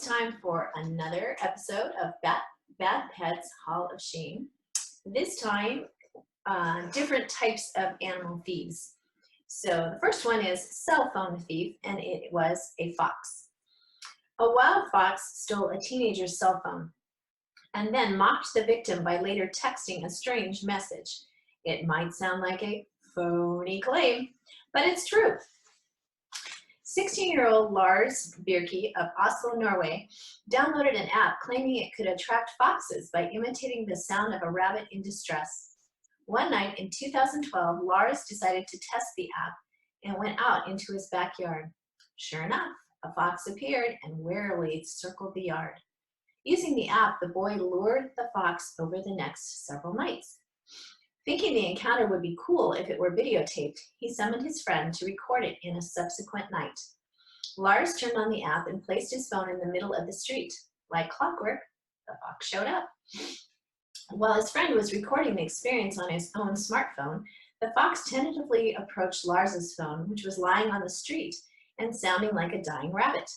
time for another episode of Bad Pets Hall of Shame. This time, different types of animal thieves. So the first one is cell phone thief, and it was a fox. A wild fox stole a teenager's cell phone and then mocked the victim by later texting a strange message. It might sound like a phony claim, but it's true. 16-year-old Lars Birke of Oslo, Norway, downloaded an app claiming it could attract foxes by imitating the sound of a rabbit in distress. One night in 2012, Lars decided to test the app and went out into his backyard. Sure enough, a fox appeared and warily circled the yard. Using the app, the boy lured the fox over the next several nights. Thinking the encounter would be cool if it were videotaped, he summoned his friend to record it in a subsequent night. Lars turned on the app and placed his phone in the middle of the street. Like clockwork, the fox showed up. While his friend was recording the experience on his own smartphone, the fox tentatively approached Lars's phone, which was lying on the street and sounding like a dying rabbit.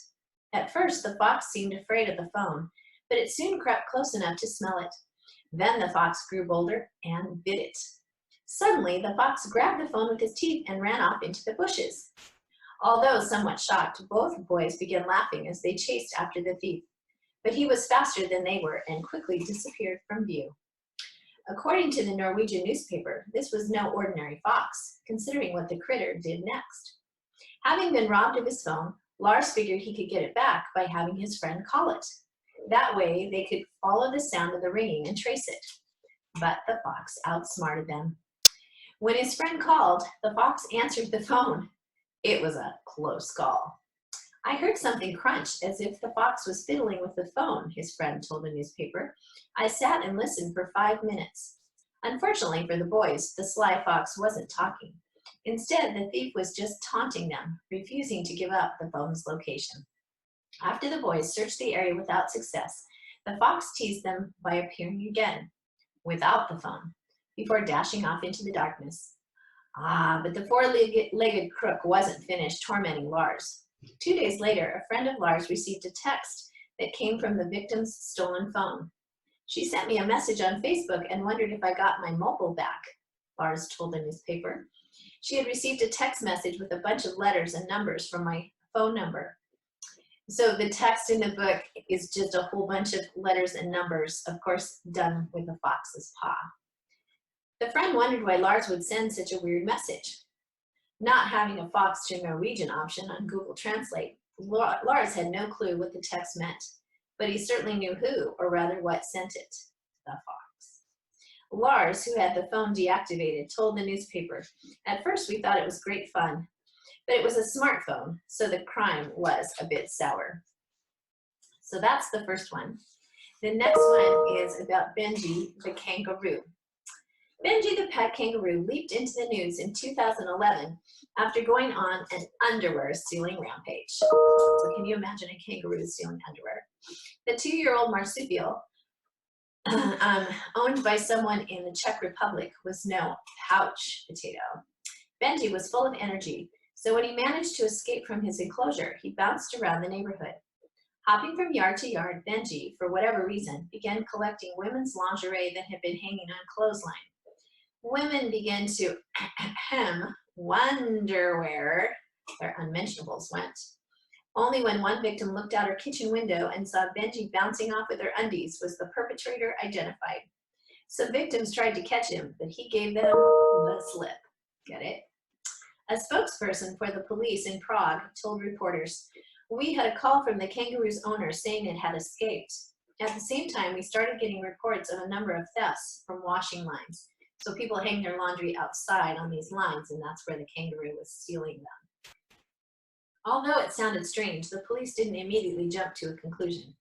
At first, the fox seemed afraid of the phone, but it soon crept close enough to smell it. Then the fox grew bolder and bit it. Suddenly, the fox grabbed the phone with his teeth and ran off into the bushes. Although somewhat shocked, both boys began laughing as they chased after the thief. But he was faster than they were and quickly disappeared from view. According to the Norwegian newspaper, this was no ordinary fox, considering what the critter did next. Having been robbed of his phone, Lars figured he could get it back by having his friend call it. That way, they could follow the sound of the ringing and trace it. But the fox outsmarted them. When his friend called, the fox answered the phone. It was a close call. I heard something crunch as if the fox was fiddling with the phone, his friend told the newspaper. I sat and listened for 5 minutes. Unfortunately for the boys, the sly fox wasn't talking. Instead, the thief was just taunting them, refusing to give up the phone's location. After the boys searched the area without success, the fox teased them by appearing again, without the phone, before dashing off into the darkness. But the four-legged crook wasn't finished tormenting Lars. 2 days later, a friend of Lars received a text that came from the victim's stolen phone. She sent me a message on Facebook and wondered if I got my mobile back, Lars told the newspaper. She had received a text message with a bunch of letters and numbers from my phone number. So the text in the book is just a whole bunch of letters and numbers, of course, done with a fox's paw. The friend wondered why Lars would send such a weird message. Not having a Fox to Norwegian option on Google Translate, Lars had no clue what the text meant, but he certainly knew who, or rather what sent it, the fox. Lars, who had the phone deactivated, told the newspaper, "At first we thought it was great fun. But it was a smartphone, so the crime was a bit sour." So that's the first one. The next one is about Benji the kangaroo. Benji the pet kangaroo leaped into the news in 2011 after going on an underwear stealing rampage. So can you imagine a kangaroo stealing underwear? The 2-year-old marsupial, owned by someone in the Czech Republic, was no pouch potato. Benji was full of energy. So when he managed to escape from his enclosure, he bounced around the neighborhood. Hopping from yard to yard, Benji, for whatever reason, began collecting women's lingerie that had been hanging on clothesline. Women began to wonder where their unmentionables went. Only when one victim looked out her kitchen window and saw Benji bouncing off with her undies was the perpetrator identified. So victims tried to catch him, but he gave them the slip. Get it? A spokesperson for the police in Prague told reporters, "We had a call from the kangaroo's owner saying it had escaped. At the same time, we started getting reports of a number of thefts from washing lines. So people hang their laundry outside on these lines, and that's where the kangaroo was stealing them." Although it sounded strange, the police didn't immediately jump to a conclusion.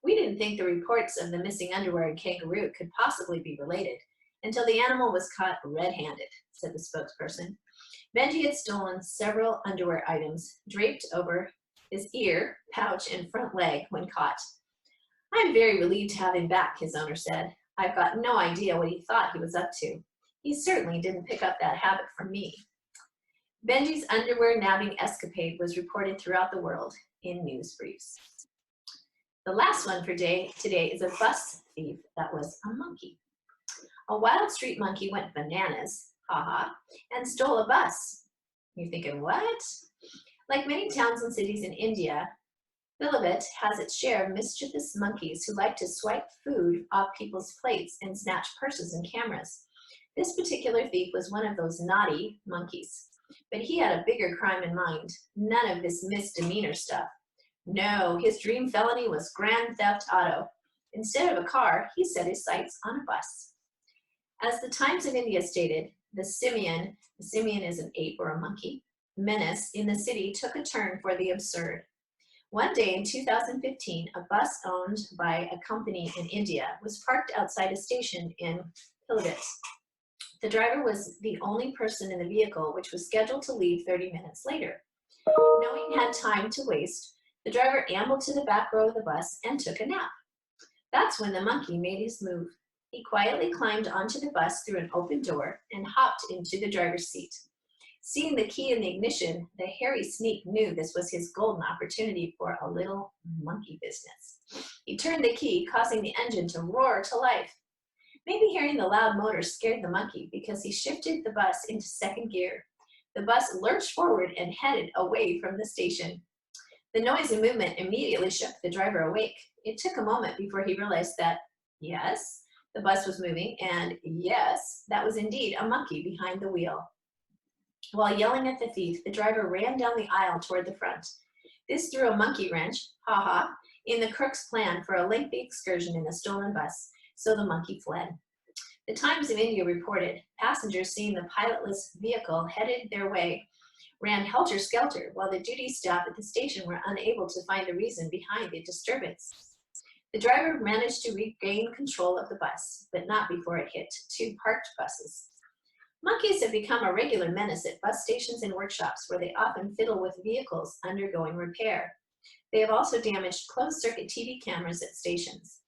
"We didn't think the reports of the missing underwear and kangaroo could possibly be related until the animal was caught red-handed," said the spokesperson. Benji had stolen several underwear items draped over his ear, pouch, and front leg when caught. "I'm very relieved to have him back," his owner said. "I've got no idea what he thought he was up to. He certainly didn't pick up that habit from me." Benji's underwear nabbing escapade was reported throughout the world in news briefs. The last one for today is a bus thief that was a monkey. A wild street monkey went bananas, haha, and stole a bus. You're thinking, what? Like many towns and cities in India, Bilibet has its share of mischievous monkeys who like to swipe food off people's plates and snatch purses and cameras. This particular thief was one of those naughty monkeys, but he had a bigger crime in mind, none of this misdemeanor stuff. No, his dream felony was grand theft auto. Instead of a car, he set his sights on a bus. As the Times of India stated, the simian is an ape or a monkey, menace in the city took a turn for the absurd. One day in 2015, a bus owned by a company in India was parked outside a station in Pilibhit. The driver was the only person in the vehicle, which was scheduled to leave 30 minutes later. Knowing he had time to waste, the driver ambled to the back row of the bus and took a nap. That's when the monkey made his move. He quietly climbed onto the bus through an open door and hopped into the driver's seat. Seeing the key in the ignition, the hairy sneak knew this was his golden opportunity for a little monkey business. He turned the key, causing the engine to roar to life. Maybe hearing the loud motor scared the monkey because he shifted the bus into second gear. The bus lurched forward and headed away from the station. The noise and movement immediately shook the driver awake. It took a moment before he realized that, yes, the bus was moving, and yes, that was indeed a monkey behind the wheel. While yelling at the thief, the driver ran down the aisle toward the front. This threw a monkey wrench, haha, in the crook's plan for a lengthy excursion in the stolen bus, so the monkey fled. The Times of India reported passengers seeing the pilotless vehicle headed their way ran helter-skelter, while the duty staff at the station were unable to find the reason behind the disturbance. The driver managed to regain control of the bus, but not before it hit two parked buses. Monkeys have become a regular menace at bus stations and workshops where they often fiddle with vehicles undergoing repair. They have also damaged closed-circuit TV cameras at stations.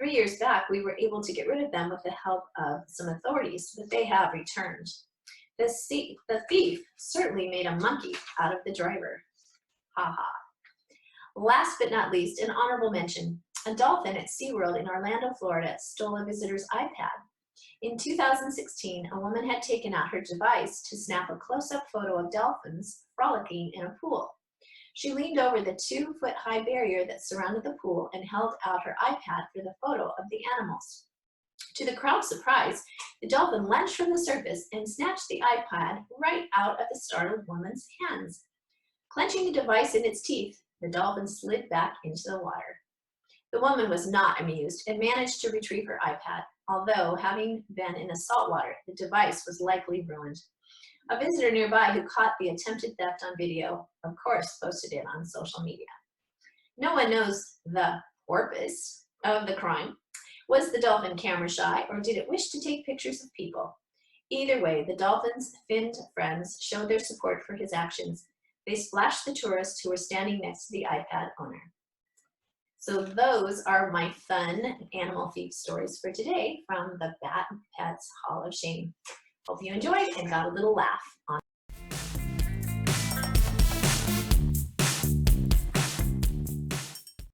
3 years back, we were able to get rid of them with the help of some authorities, but they have returned. The thief certainly made a monkey out of the driver. Ha ha. Last but not least, an honorable mention. A dolphin at SeaWorld in Orlando, Florida, stole a visitor's iPad. In 2016, a woman had taken out her device to snap a close-up photo of dolphins frolicking in a pool. She leaned over the 2-foot-high barrier that surrounded the pool and held out her iPad for the photo of the animals. To the crowd's surprise, the dolphin lunged from the surface and snatched the iPad right out of the startled woman's hands. Clenching the device in its teeth, the dolphin slid back into the water. The woman was not amused and managed to retrieve her iPad, although, having been in the salt water, the device was likely ruined. A visitor nearby who caught the attempted theft on video, of course, posted it on social media. No one knows the purpose of the crime. Was the dolphin camera shy, or did it wish to take pictures of people? Either way, the dolphin's finned friends showed their support for his actions. They splashed the tourists who were standing next to the iPad owner. So those are my fun animal thief stories for today from the Bat Pets Hall of Shame. Hope you enjoyed and got a little laugh on